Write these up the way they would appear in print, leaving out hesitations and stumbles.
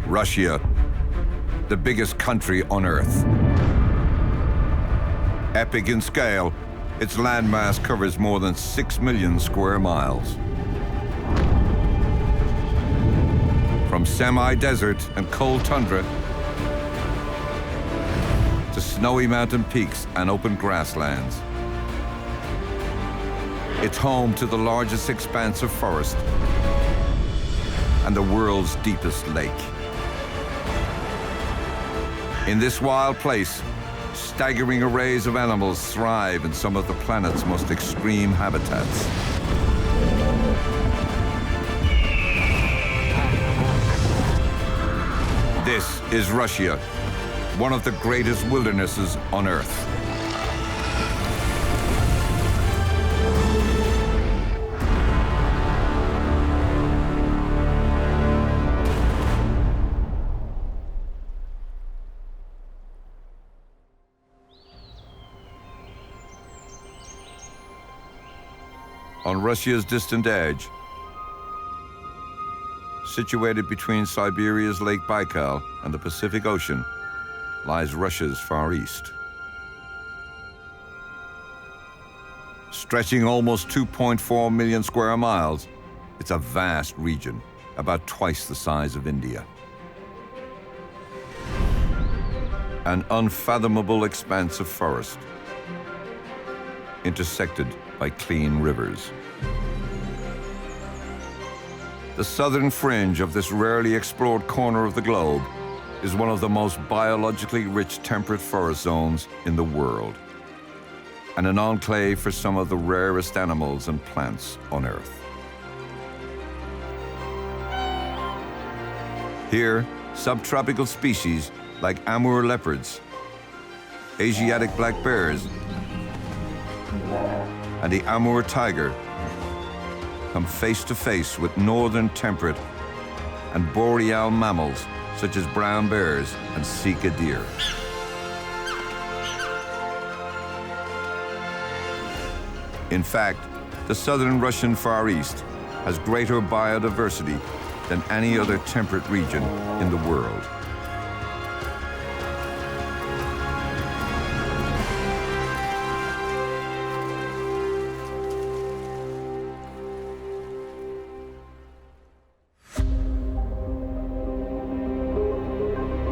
Russia, the biggest country on Earth. Epic in scale, its landmass covers more than 6 million square miles. From semi-desert and cold tundra to snowy mountain peaks and open grasslands. It's home to the largest expanse of forest and the world's deepest lake. In this wild place, staggering arrays of animals thrive in some of the planet's most extreme habitats. This is Russia, one of the greatest wildernesses on Earth. On Russia's distant edge, situated between Siberia's Lake Baikal and the Pacific Ocean, lies Russia's Far East. Stretching almost 2.4 million square miles, it's a vast region, about twice the size of India. An unfathomable expanse of forest, intersected by clean rivers. The southern fringe of this rarely explored corner of the globe is one of the most biologically rich temperate forest zones in the world, and an enclave for some of the rarest animals and plants on Earth. Here, subtropical species like Amur leopards, Asiatic black bears, and the Amur tiger come face to face with northern temperate and boreal mammals such as brown bears and sika deer. In fact, the southern Russian Far East has greater biodiversity than any other temperate region in the world.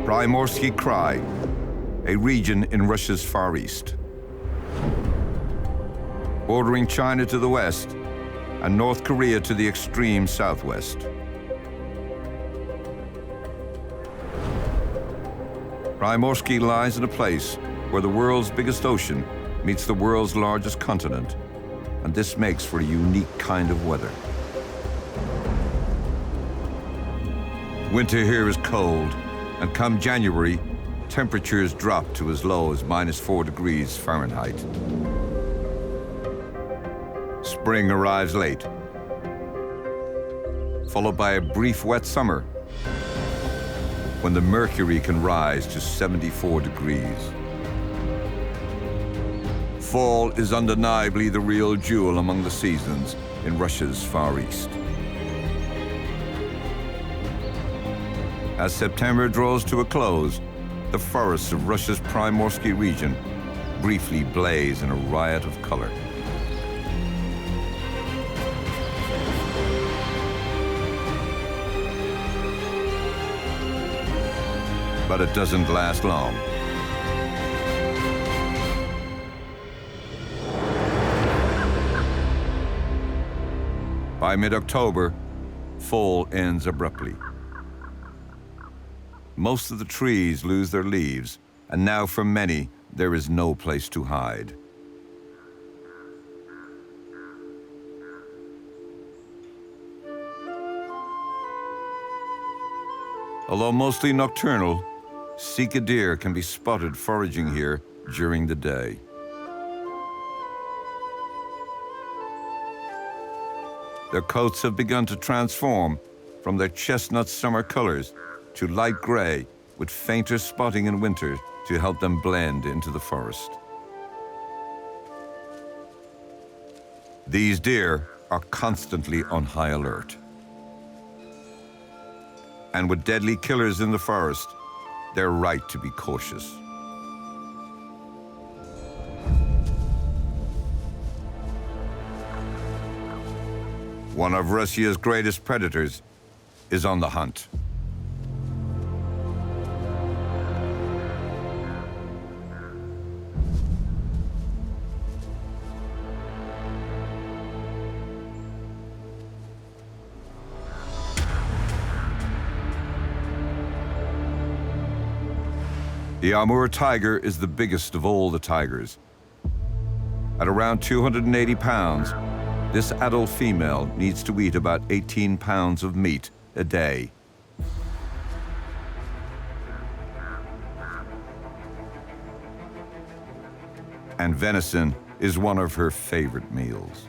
Primorski Cry, a region in Russia's Far East. Bordering China to the west and North Korea to the extreme southwest. Primorski lies in a place where the world's biggest ocean meets the world's largest continent, and this makes for a unique kind of weather. Winter here is cold, and come January, temperatures drop to as low as -4 degrees Fahrenheit. Spring arrives late, followed by a brief wet summer, when the mercury can rise to 74 degrees. Fall is undeniably the real jewel among the seasons in Russia's Far East. As September draws to a close, the forests of Russia's Primorski region briefly blaze in a riot of color. But it doesn't last long. By mid-October, fall ends abruptly. Most of the trees lose their leaves, and now for many, there is no place to hide. Although mostly nocturnal, sika deer can be spotted foraging here during the day. Their coats have begun to transform from their chestnut summer colors to light gray with fainter spotting in winter to help them blend into the forest. These deer are constantly on high alert. And with deadly killers in the forest, they're right to be cautious. One of Russia's greatest predators is on the hunt. The Amur tiger is the biggest of all the tigers. At around 280 pounds, this adult female needs to eat about 18 pounds of meat a day. And venison is one of her favorite meals.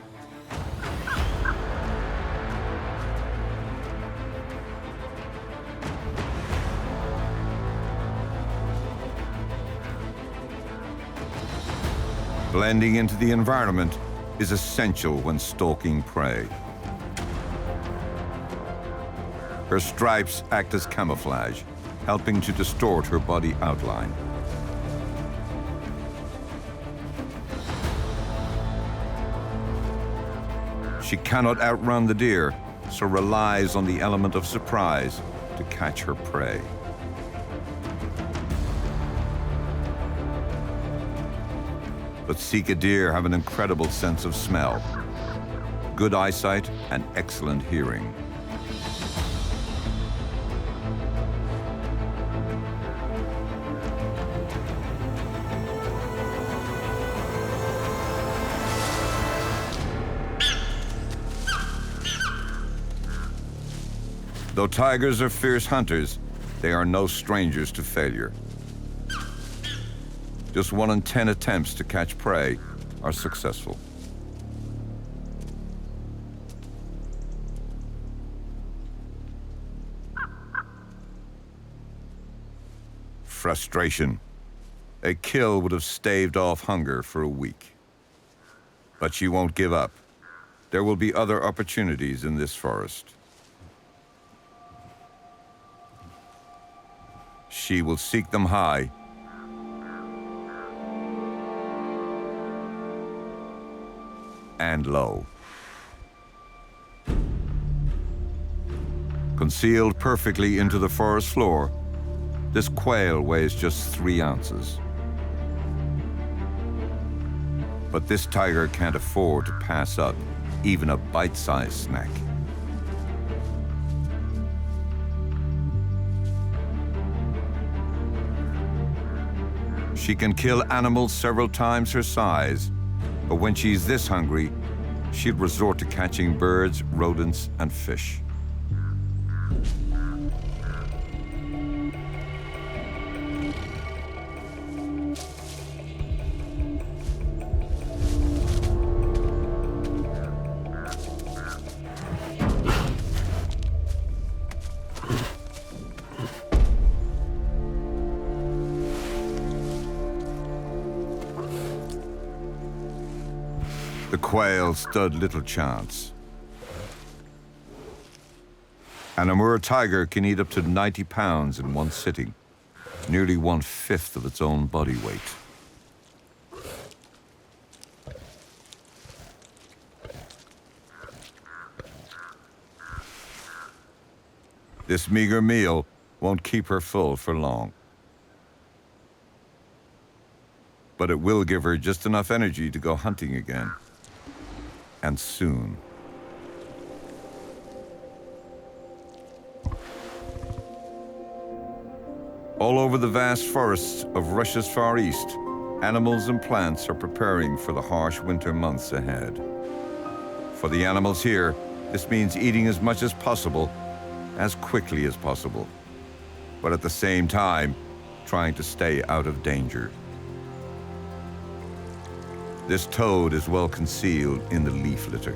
Blending into the environment is essential when stalking prey. Her stripes act as camouflage, helping to distort her body outline. She cannot outrun the deer, so relies on the element of surprise to catch her prey. But Sika deer have an incredible sense of smell, good eyesight, and excellent hearing. Though tigers are fierce hunters, they are no strangers to failure. Just 1 in 10 attempts to catch prey are successful. Frustration. A kill would have staved off hunger for a week. But she won't give up. There will be other opportunities in this forest. She will seek them high and low. Concealed perfectly into the forest floor, this quail weighs just 3 ounces. But this tiger can't afford to pass up even a bite-sized snack. She can kill animals several times her size, but when she's this hungry, she'd resort to catching birds, rodents, and fish. The quail stood little chance. An Amur tiger can eat up to 90 pounds in one sitting, nearly 1/5 of its own body weight. This meager meal won't keep her full for long. But it will give her just enough energy to go hunting again. And soon. All over the vast forests of Russia's Far East, animals and plants are preparing for the harsh winter months ahead. For the animals here, this means eating as much as possible, as quickly as possible, but at the same time, trying to stay out of danger. This toad is well concealed in the leaf litter.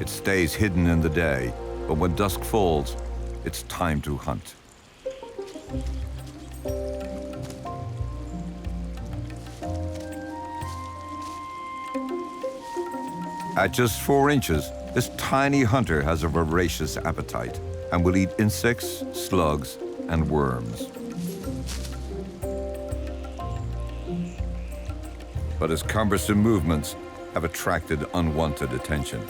It stays hidden in the day, but when dusk falls, it's time to hunt. At just 4 inches, This tiny hunter has a voracious appetite and will eat insects, slugs, and worms. But his cumbersome movements have attracted unwanted attention.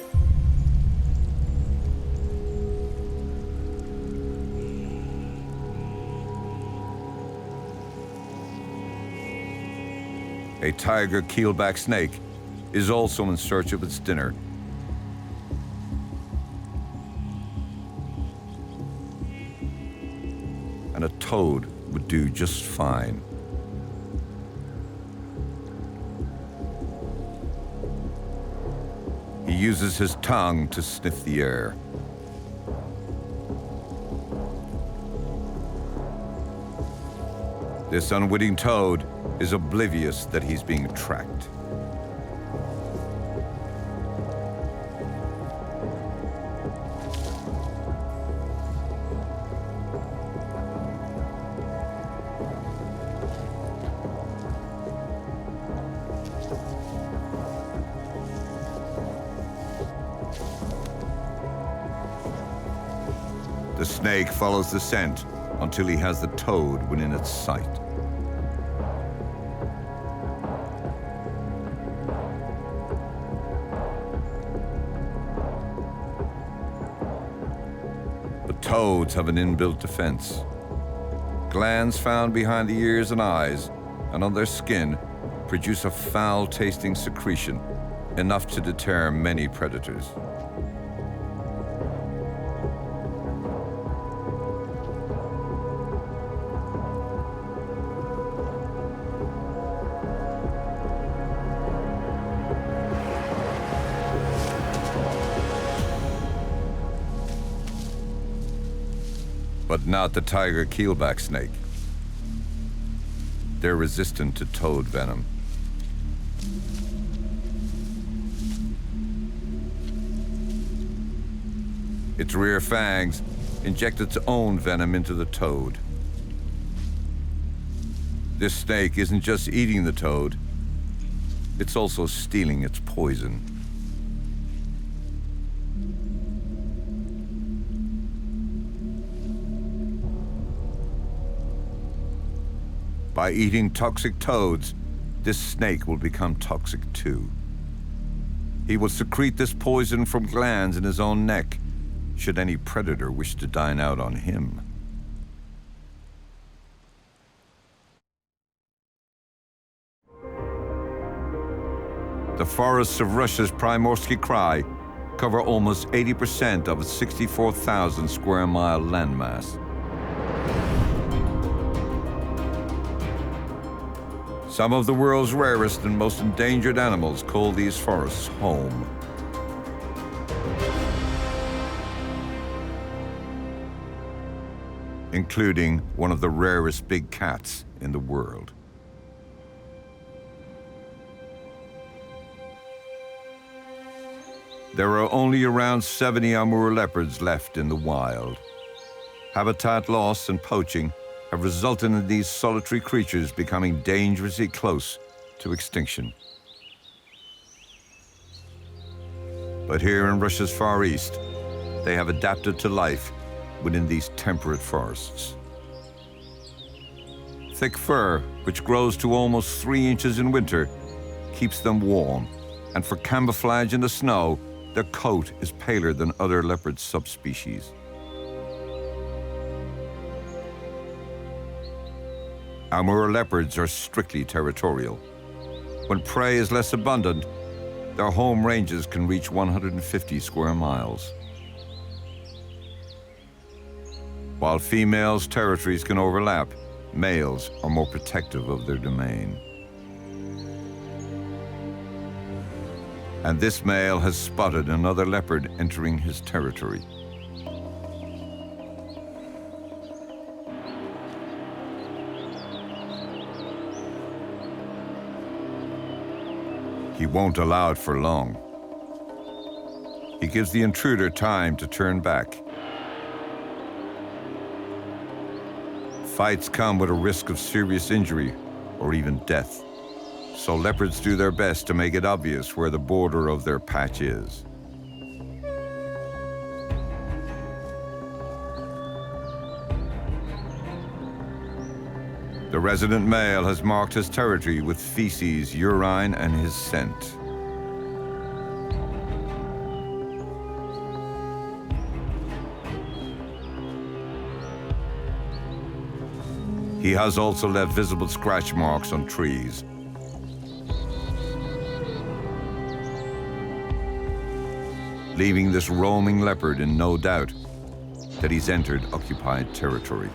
A tiger keelback snake is also in search of its dinner. And a toad would do just fine. He uses his tongue to sniff the air. This unwitting toad is oblivious that he's being tracked. The snake follows the scent until he has the toad within its sight. But toads have an inbuilt defense. Glands found behind the ears and eyes and on their skin produce a foul-tasting secretion, enough to deter many predators. But not the tiger keelback snake. They're resistant to toad venom. Its rear fangs inject its own venom into the toad. This snake isn't just eating the toad, it's also stealing its poison. By eating toxic toads, this snake will become toxic too. He will secrete this poison from glands in his own neck, should any predator wish to dine out on him. The forests of Russia's Primorski Cry cover almost 80% of its 64,000 square mile landmass. Some of the world's rarest and most endangered animals call these forests home. Including one of the rarest big cats in the world. There are only around 70 Amur leopards left in the wild. Habitat loss and poaching have resulted in these solitary creatures becoming dangerously close to extinction. But here in Russia's Far East, they have adapted to life within these temperate forests. Thick fur, which grows to almost 3 inches in winter, keeps them warm, and for camouflage in the snow, their coat is paler than other leopard subspecies. Amur leopards are strictly territorial. When prey is less abundant, their home ranges can reach 150 square miles. While females' territories can overlap, males are more protective of their domain. And this male has spotted another leopard entering his territory. He won't allow it for long. He gives the intruder time to turn back. Fights come with a risk of serious injury or even death, so leopards do their best to make it obvious where the border of their patch is. The resident male has marked his territory with feces, urine, and his scent. He has also left visible scratch marks on trees. Leaving this roaming leopard in no doubt that he's entered occupied territory.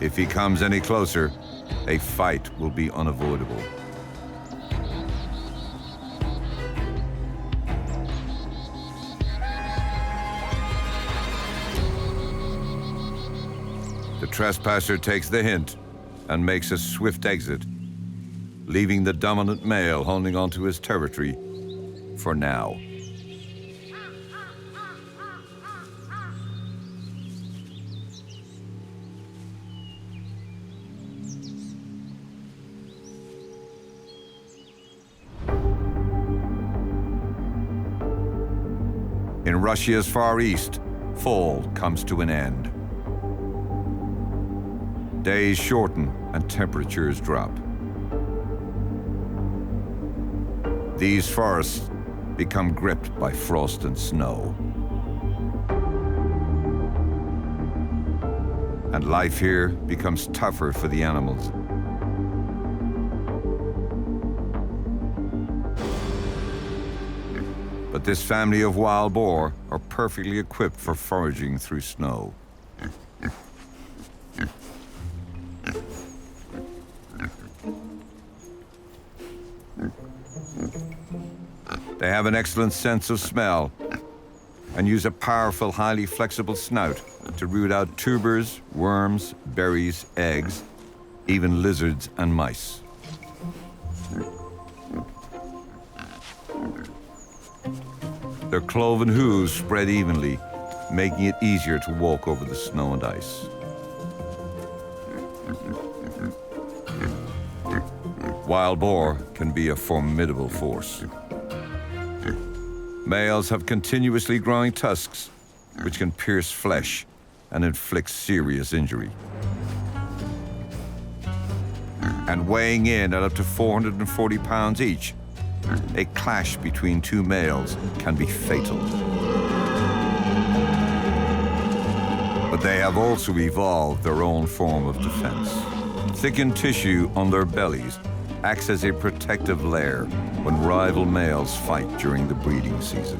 If he comes any closer, a fight will be unavoidable. The trespasser takes the hint and makes a swift exit, leaving the dominant male holding onto his territory for now. In Russia's Far East, fall comes to an end. Days shorten and temperatures drop. These forests become gripped by frost and snow. And life here becomes tougher for the animals. But this family of wild boar are perfectly equipped for foraging through snow. They have an excellent sense of smell and use a powerful, highly flexible snout to root out tubers, worms, berries, eggs, even lizards and mice. Their cloven hooves spread evenly, making it easier to walk over the snow and ice. Wild boar can be a formidable force. Males have continuously growing tusks, which can pierce flesh and inflict serious injury. And weighing in at up to 440 pounds each, a clash between two males can be fatal. But they have also evolved their own form of defense. Thickened tissue on their bellies acts as a protective layer when rival males fight during the breeding season.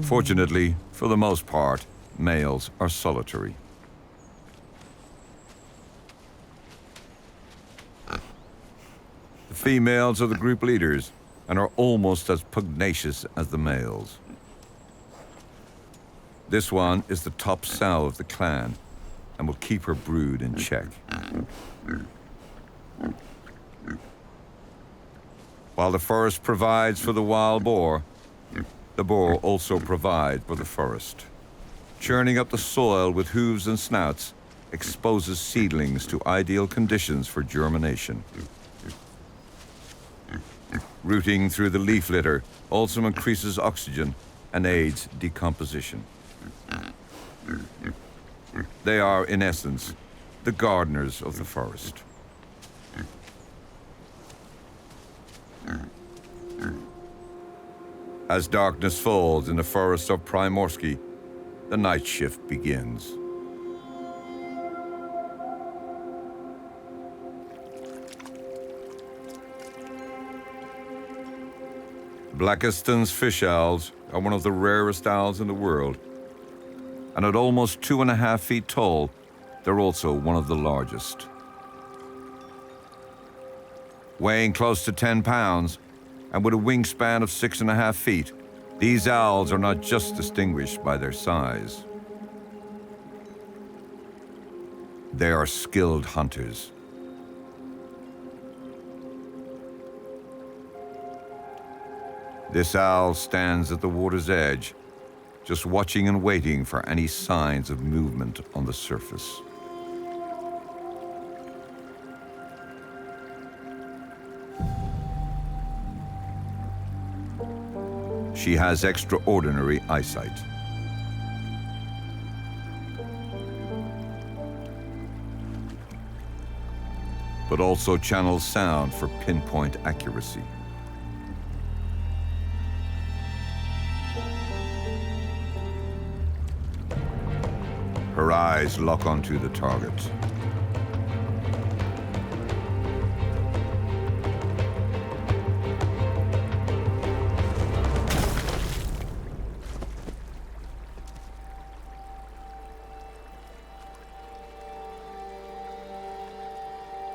Fortunately, for the most part, males are solitary. The females are the group leaders and are almost as pugnacious as the males. This one is the top sow of the clan and will keep her brood in check. While the forest provides for the wild boar, the boar also provides for the forest. Churning up the soil with hooves and snouts exposes seedlings to ideal conditions for germination. Rooting through the leaf litter also increases oxygen and aids decomposition. They are, in essence, the gardeners of the forest. As darkness falls in the forest of Primorski, the night shift begins. Blackiston's fish owls are one of the rarest owls in the world, and at almost 2.5 feet tall, they're also one of the largest. Weighing close to 10 pounds, and with a wingspan of 6.5 feet, these owls are not just distinguished by their size. They are skilled hunters. This owl stands at the water's edge, just watching and waiting for any signs of movement on the surface. She has extraordinary eyesight. But also channels sound for pinpoint accuracy. Her eyes lock onto the target.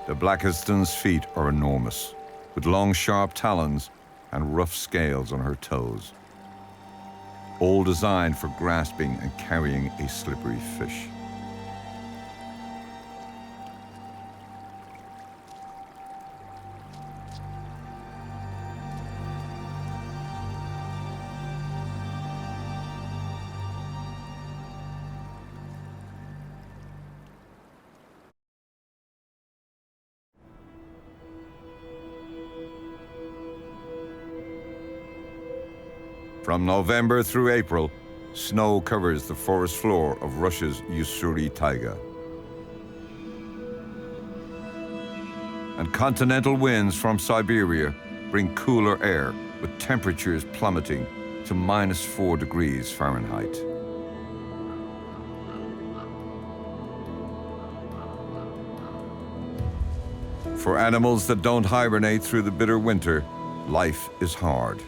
The Blackestan's feet are enormous, with long, sharp talons and rough scales on her toes, all designed for grasping and carrying a slippery fish. From November through April, snow covers the forest floor of Russia's Ussuri Taiga. And continental winds from Siberia bring cooler air, with temperatures plummeting to -4 degrees Fahrenheit. For animals that don't hibernate through the bitter winter, life is hard.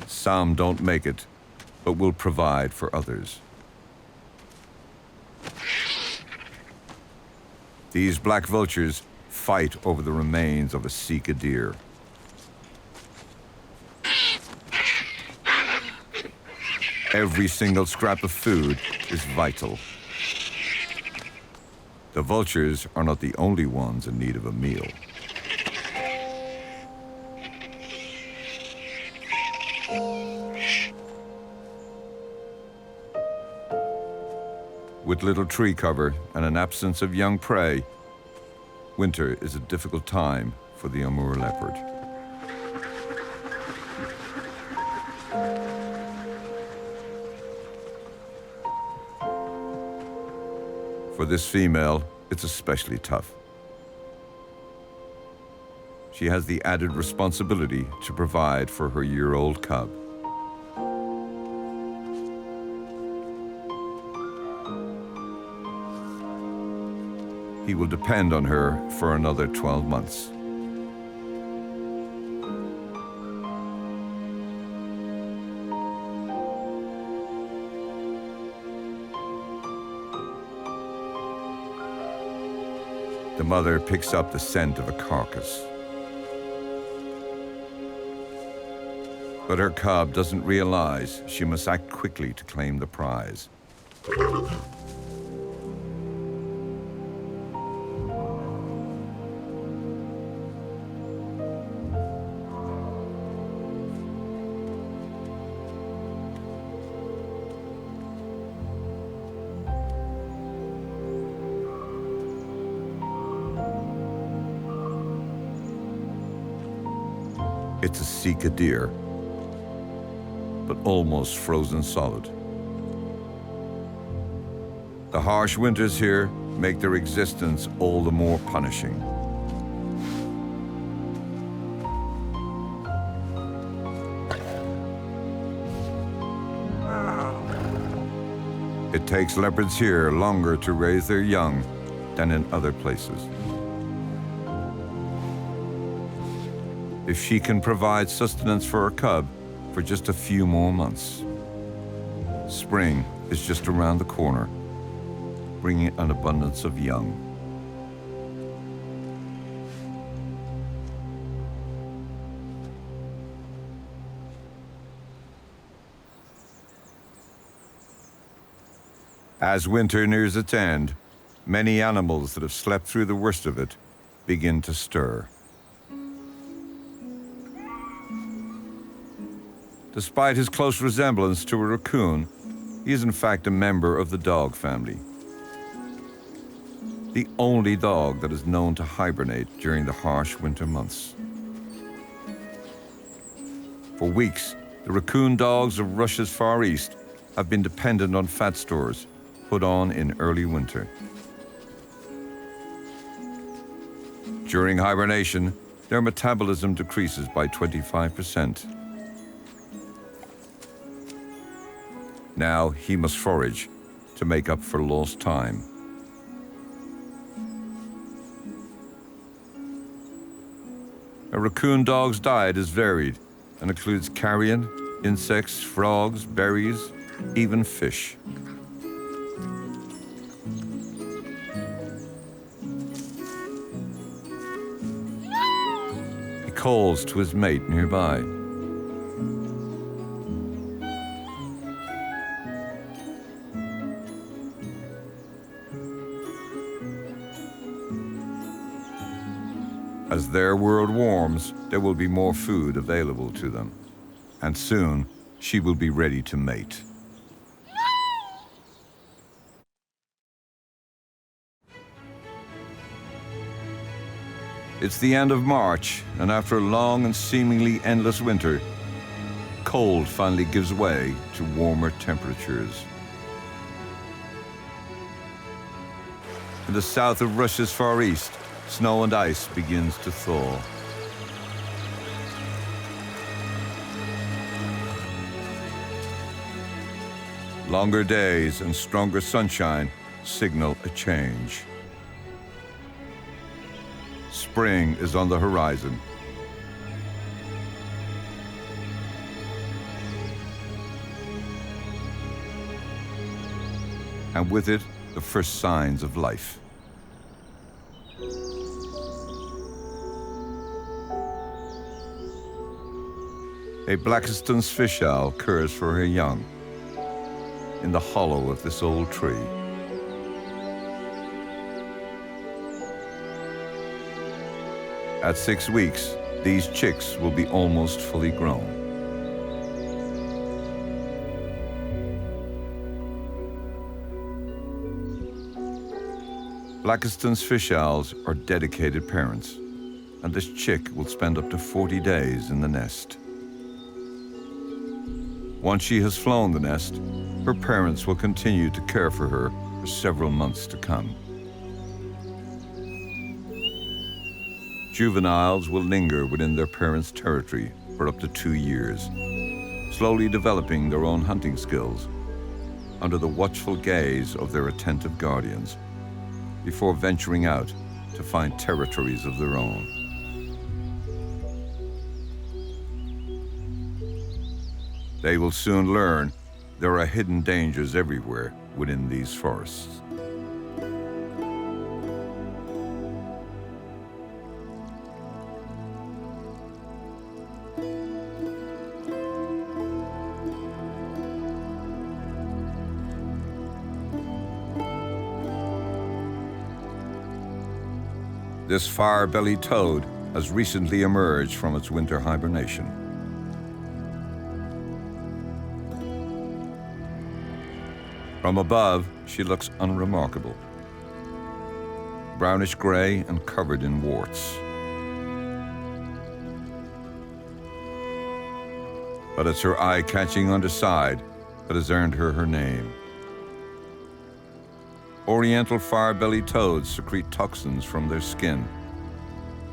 Some don't make it, but will provide for others. These black vultures fight over the remains of a Sika deer. Every single scrap of food is vital. The vultures are not the only ones in need of a meal. With little tree cover and an absence of young prey, winter is a difficult time for the Amur leopard. For this female, it's especially tough. She has the added responsibility to provide for her year-old cub. He will depend on her for another 12 months. The mother picks up the scent of a carcass. But her cub doesn't realize she must act quickly to claim the prize. It's a Sika deer, but almost frozen solid. The harsh winters here make their existence all the more punishing. It takes leopards here longer to raise their young than in other places. If she can provide sustenance for her cub for just a few more months, spring is just around the corner, bringing an abundance of young. As winter nears its end, many animals that have slept through the worst of it begin to stir. Despite his close resemblance to a raccoon, he is in fact a member of the dog family. The only dog that is known to hibernate during the harsh winter months. For weeks, the raccoon dogs of Russia's Far East have been dependent on fat stores put on in early winter. During hibernation, their metabolism decreases by 25%. Now he must forage to make up for lost time. A raccoon dog's diet is varied and includes carrion, insects, frogs, berries, even fish. He calls to his mate nearby. As their world warms, there will be more food available to them. And soon, she will be ready to mate. It's the end of March, and after a long and seemingly endless winter, cold finally gives way to warmer temperatures. In the south of Russia's Far East, snow and ice begins to thaw. Longer days and stronger sunshine signal a change. Spring is on the horizon. And with it, the first signs of life. A Blakiston's fish owl curs for her young in the hollow of this old tree. At 6 weeks, these chicks will be almost fully grown. Blakiston's fish owls are dedicated parents, and this chick will spend up to 40 days in the nest. Once she has flown the nest, her parents will continue to care for her for several months to come. Juveniles will linger within their parents' territory for up to 2 years, slowly developing their own hunting skills under the watchful gaze of their attentive guardians, before venturing out to find territories of their own. They will soon learn there are hidden dangers everywhere within these forests. This Firebelly toad has recently emerged from its winter hibernation. From above, she looks unremarkable, brownish gray and covered in warts. But it's her eye-catching underside that has earned her her name. Oriental firebelly toads secrete toxins from their skin,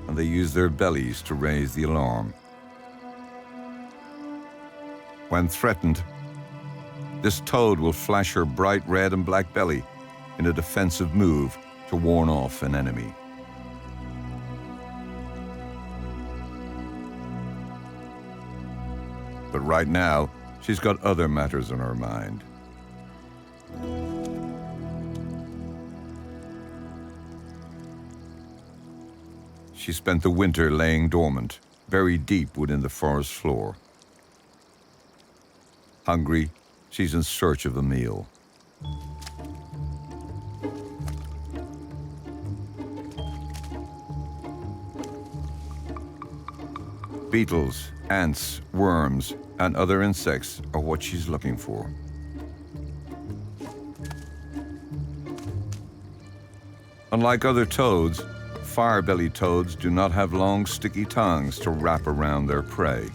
and they use their bellies to raise the alarm. When threatened, this toad will flash her bright red and black belly in a defensive move to warn off an enemy. But right now, she's got other matters on her mind. She spent the winter laying dormant, buried deep within the forest floor. Hungry, she's in search of a meal. Beetles, ants, worms, and other insects are what she's looking for. Unlike other toads, firebelly toads do not have long, sticky tongues to wrap around their prey.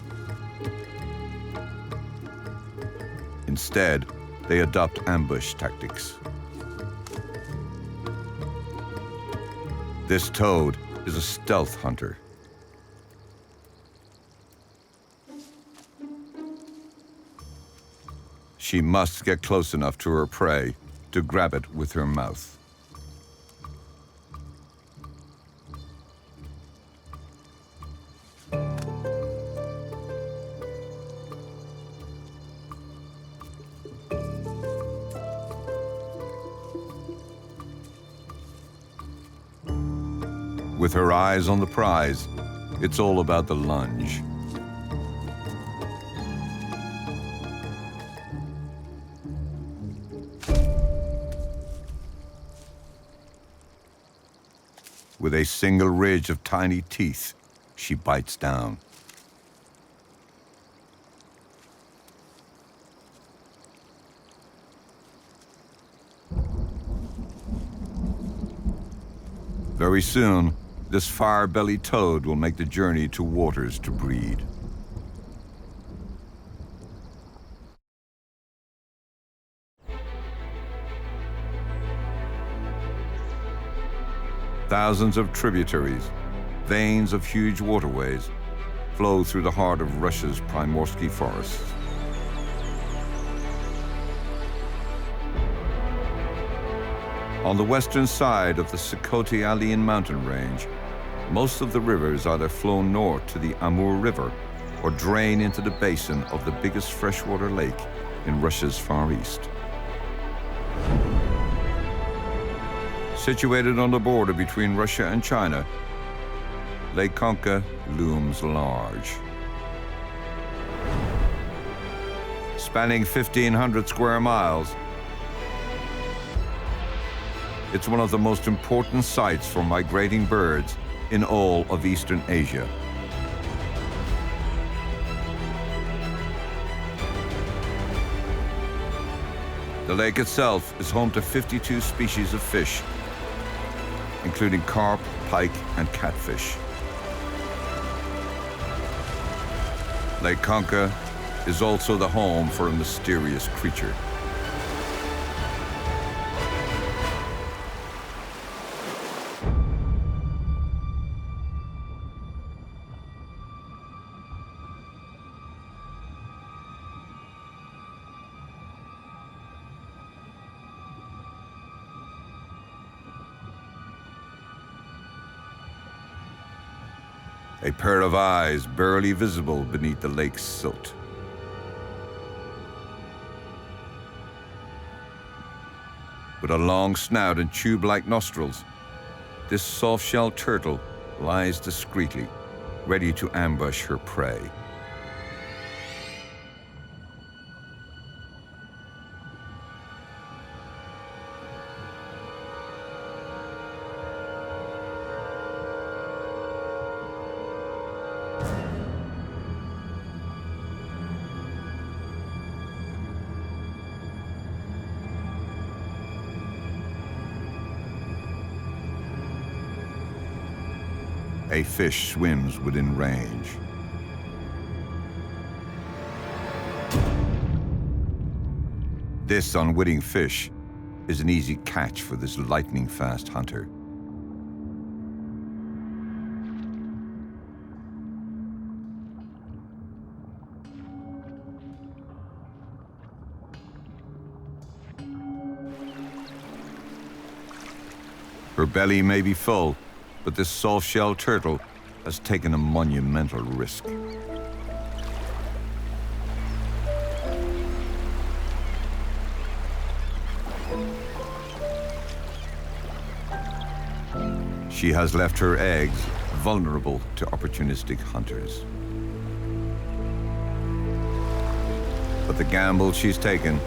Instead, they adopt ambush tactics. This toad is a stealth hunter. She must get close enough to her prey to grab it with her mouth. With her eyes on the prize, it's all about the lunge. With a single ridge of tiny teeth, she bites down. Very soon, this Firebelly toad will make the journey to waters to breed. Thousands of tributaries, veins of huge waterways, flow through the heart of Russia's Primorski forests. On the western side of the Sokoty-Alin mountain range, most of the rivers either flow north to the Amur River or drain into the basin of the biggest freshwater lake in Russia's Far East. Situated on the border between Russia and China, Lake Khanka looms large. Spanning 1,500 square miles, it's one of the most important sites for migrating birds in all of Eastern Asia. The lake itself is home to 52 species of fish, including carp, pike, and catfish. Lake Khanka is also the home for a mysterious creature. A pair of eyes barely visible beneath the lake's silt. With a long snout and tube-like nostrils, this soft-shelled turtle lies discreetly, ready to ambush her prey. A fish swims within range. This unwitting fish is an easy catch for this lightning-fast hunter. Her belly may be full, but this soft-shelled turtle has taken a monumental risk. She has left her eggs vulnerable to opportunistic hunters. But the gamble she's taken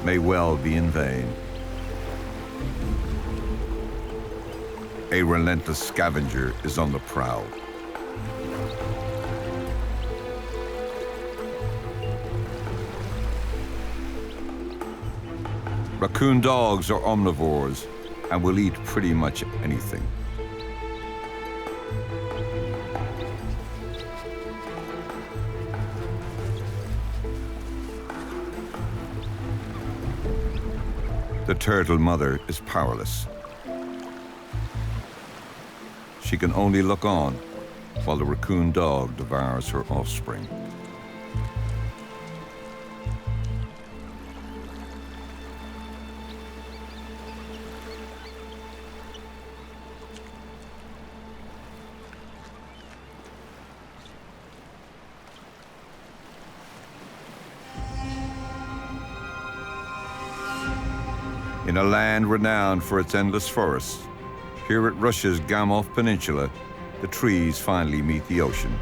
may well be in vain. A relentless scavenger is on the prowl. Raccoon dogs are omnivores and will eat pretty much anything. The turtle mother is powerless. She can only look on while the raccoon dog devours her offspring. In a land renowned for its endless forests, here at Russia's Gamov Peninsula, the trees finally meet the ocean.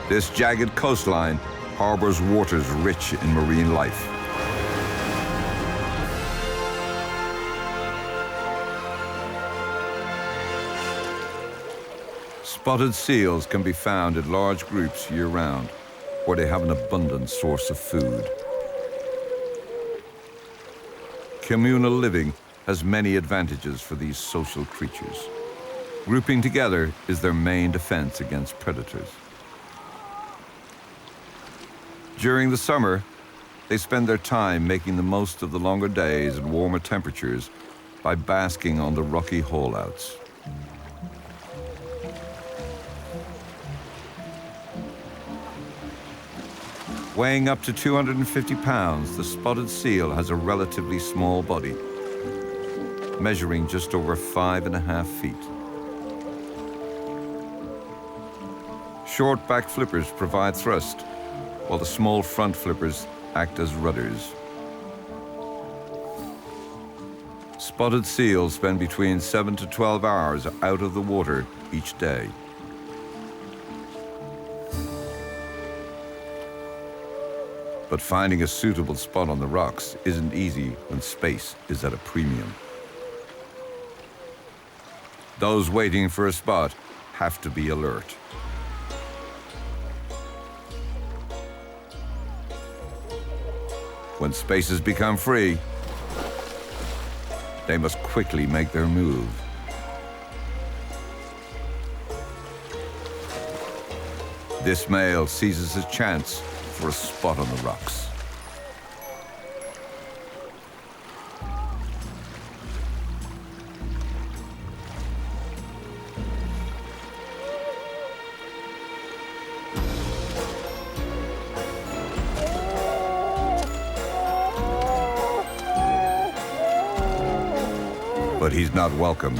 This jagged coastline harbors waters rich in marine life. Spotted seals can be found in large groups year-round, where they have an abundant source of food. Communal living has many advantages for these social creatures. Grouping together is their main defense against predators. During the summer, they spend their time making the most of the longer days and warmer temperatures by basking on the rocky holeouts. Weighing up to 250 pounds, the spotted seal has a relatively small body, measuring just over 5.5 feet. Short back flippers provide thrust, while the small front flippers act as rudders. Spotted seals spend between 7 to 12 hours out of the water each day. But finding a suitable spot on the rocks isn't easy when space is at a premium. Those waiting for a spot have to be alert. When spaces become free, they must quickly make their move. This male seizes his chance for a spot on the rocks. But he's not welcome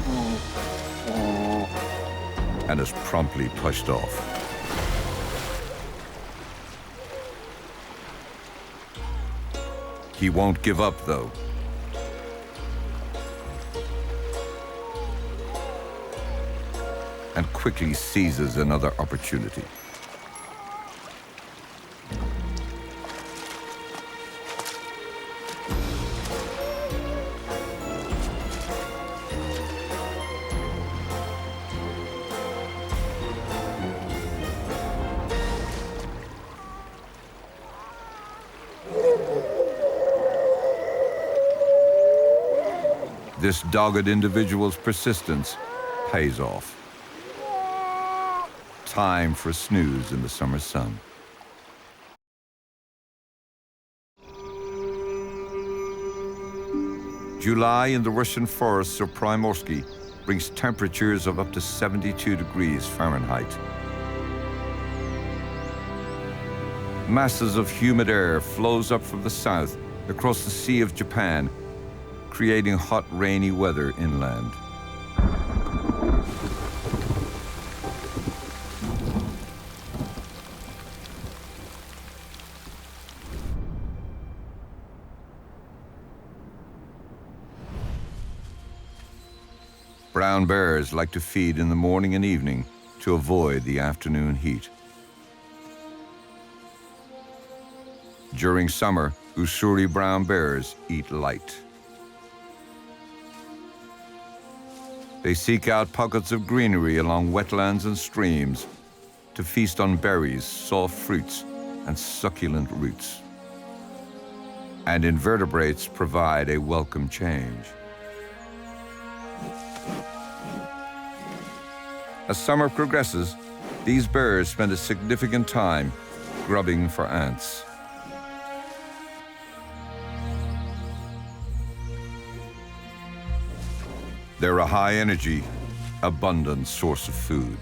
and is promptly pushed off. He won't give up, though. And quickly seizes another opportunity. This dogged individual's persistence pays off. Time for a snooze in the summer sun. July in the Russian forests of Primorski brings temperatures of up to 72 degrees Fahrenheit. Masses of humid air flows up from the south across the Sea of Japan, creating hot, rainy weather inland. Brown bears like to feed in the morning and evening to avoid the afternoon heat. During summer, Ussuri brown bears eat light. They seek out pockets of greenery along wetlands and streams to feast on berries, soft fruits, and succulent roots. And invertebrates provide a welcome change. As summer progresses, these bears spend a significant time grubbing for ants. They're a high-energy, abundant source of food.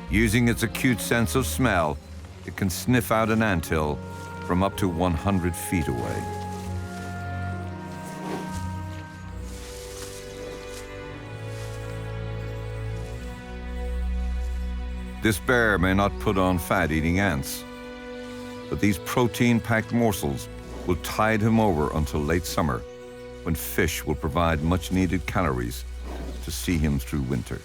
Using its acute sense of smell, it can sniff out an anthill from up to 100 feet away. This bear may not put on fat eating ants, but these protein-packed morsels will tide him over until late summer, when fish will provide much-needed calories to see him through winter.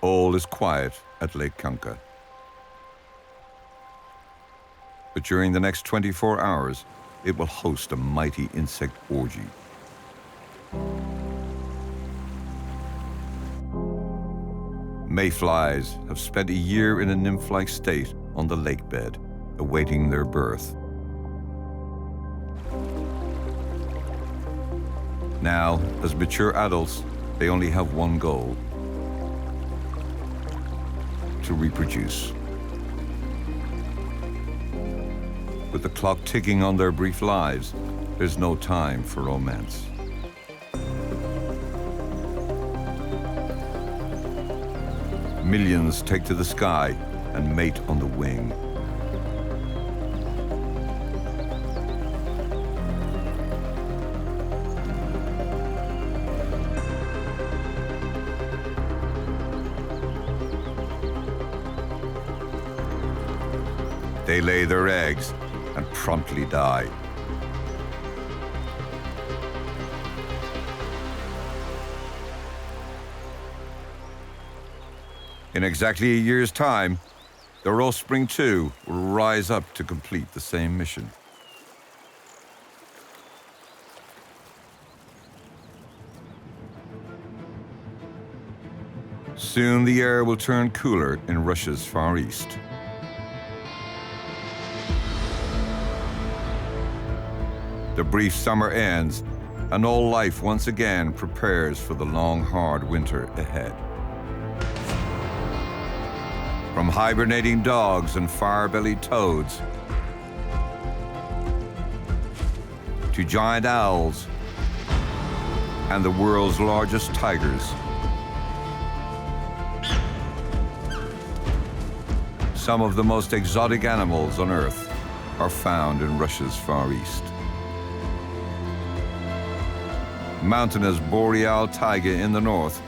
All is quiet at Lake Khanka. But during the next 24 hours, it will host a mighty insect orgy. Mayflies have spent a year in a nymph-like state on the lake bed, awaiting their birth. Now, as mature adults, they only have one goal: to reproduce. With the clock ticking on their brief lives, there's no time for romance. Millions take to the sky and mate on the wing. They lay their eggs and promptly die. In exactly a year's time, their offspring too will rise up to complete the same mission. Soon the air will turn cooler in Russia's Far East. The brief summer ends, and all life once again prepares for the long, hard winter ahead. From hibernating dogs and fire-bellied toads to giant owls and the world's largest tigers, some of the most exotic animals on Earth are found in Russia's Far East. Mountainous boreal taiga in the north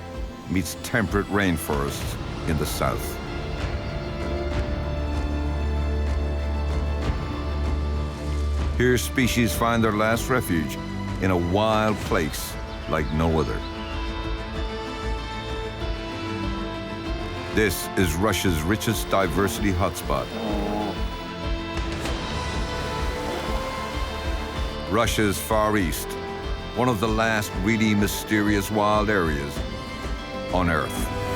meets temperate rainforests in the south. Here species find their last refuge in a wild place like no other. This is Russia's richest diversity hotspot. Russia's Far East, one of the last really mysterious wild areas on Earth.